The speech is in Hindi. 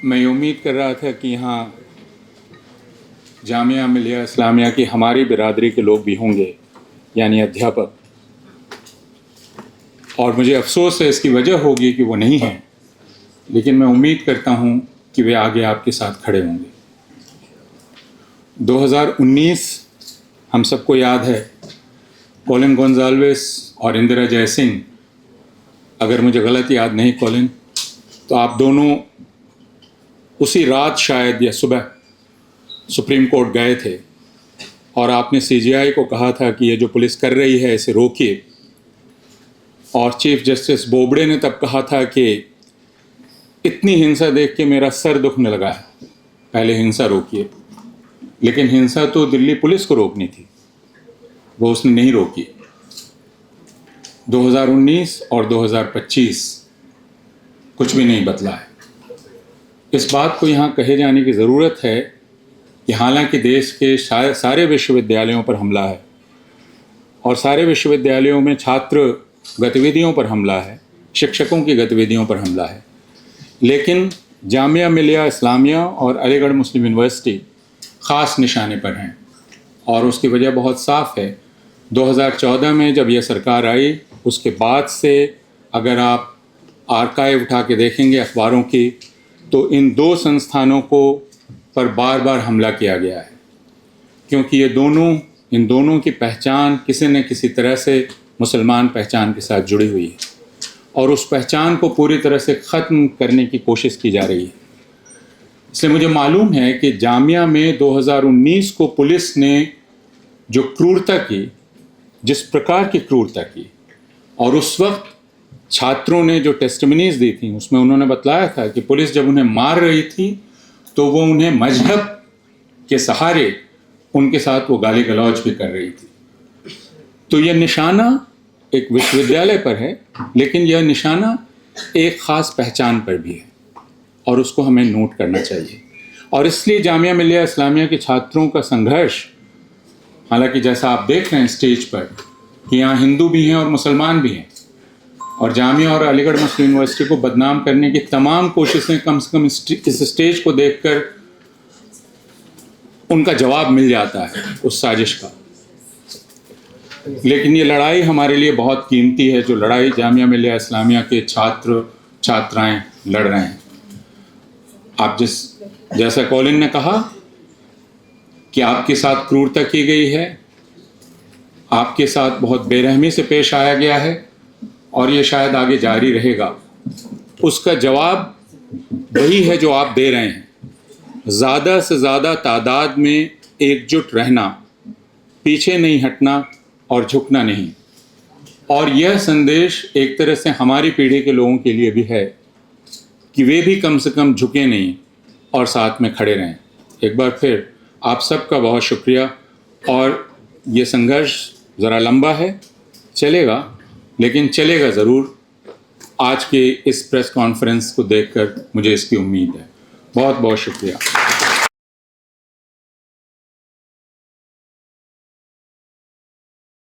मैं उम्मीद कर रहा था कि यहाँ जामिया मिलिया इस्लामिया की हमारी बिरादरी के लोग भी होंगे, यानी अध्यापक, और मुझे अफसोस है इसकी वजह होगी कि वो नहीं हैं, लेकिन मैं उम्मीद करता हूँ कि वे आगे आपके साथ खड़े होंगे। 2019 हम सबको याद है, कॉलिन गोंजाल्वेस और इंदिरा जयसिंह, अगर मुझे गलत याद नहीं कॉलिन, तो आप दोनों उसी रात शायद या सुबह सुप्रीम कोर्ट गए थे और आपने सीजीआई को कहा था कि ये जो पुलिस कर रही है इसे रोकिए, और चीफ जस्टिस बोबड़े ने तब कहा था कि इतनी हिंसा देख के मेरा सर दुखने लगा है, पहले हिंसा रोकिए। लेकिन हिंसा तो दिल्ली पुलिस को रोकनी थी, वो उसने नहीं रोकी। 2019 और 2025 कुछ भी नहीं बदला है। इस बात को यहाँ कहे जाने की ज़रूरत है कि हालांकि देश के सारे विश्वविद्यालयों पर हमला है और सारे विश्वविद्यालयों में छात्र गतिविधियों पर हमला है, शिक्षकों की गतिविधियों पर हमला है, लेकिन जामिया मिलिया इस्लामिया और अलीगढ़ मुस्लिम यूनिवर्सिटी ख़ास निशाने पर हैं और उसकी वजह बहुत साफ़ है। 2014 में जब यह सरकार आई, उसके बाद से अगर आप आर्काइव उठा के देखेंगे अखबारों की, तो इन दो संस्थानों को पर बार बार हमला किया गया है, क्योंकि इन दोनों की पहचान किसी न किसी तरह से मुसलमान पहचान के साथ जुड़ी हुई है और उस पहचान को पूरी तरह से ख़त्म करने की कोशिश की जा रही है। इसलिए मुझे मालूम है कि जामिया में 2019 को पुलिस ने जो क्रूरता की, जिस प्रकार की क्रूरता की, और उस वक्त छात्रों ने जो टेस्टिमनीज दी थी उसमें उन्होंने बतलाया था कि पुलिस जब उन्हें मार रही थी तो वो उन्हें मजहब के सहारे उनके साथ वो गाली गलौज भी कर रही थी। तो यह निशाना एक विश्वविद्यालय पर है, लेकिन यह निशाना एक ख़ास पहचान पर भी है और उसको हमें नोट करना चाहिए। और इसलिए जामिया मिलिया इस्लामिया के छात्रों का संघर्ष, हालांकि जैसा आप देख रहे हैं स्टेज पर कि यहाँ हिंदू भी हैं और मुसलमान भी हैं, और जामिया और अलीगढ़ मुस्लिम यूनिवर्सिटी को बदनाम करने की तमाम कोशिशें कम से कम इस स्टेज को देखकर उनका जवाब मिल जाता है उस साजिश का। लेकिन ये लड़ाई हमारे लिए बहुत कीमती है, जो लड़ाई जामिया मिलिया इस्लामिया के छात्र छात्राएं लड़ रहे हैं। आप जैसा कॉलिन ने कहा कि आपके साथ क्रूरता की गई है, आपके साथ बहुत बेरहमी से पेश आया गया है और ये शायद आगे जारी रहेगा, उसका जवाब वही है जो आप दे रहे हैं। ज़्यादा से ज़्यादा तादाद में एकजुट रहना, पीछे नहीं हटना और झुकना नहीं। और यह संदेश एक तरह से हमारी पीढ़ी के लोगों के लिए भी है कि वे भी कम से कम झुके नहीं और साथ में खड़े रहें। एक बार फिर आप सबका बहुत शुक्रिया। और ये संघर्ष ज़रा लंबा है, चलेगा, लेकिन चलेगा ज़रूर। आज के इस प्रेस कॉन्फ्रेंस को देखकर मुझे इसकी उम्मीद है। बहुत बहुत शुक्रिया।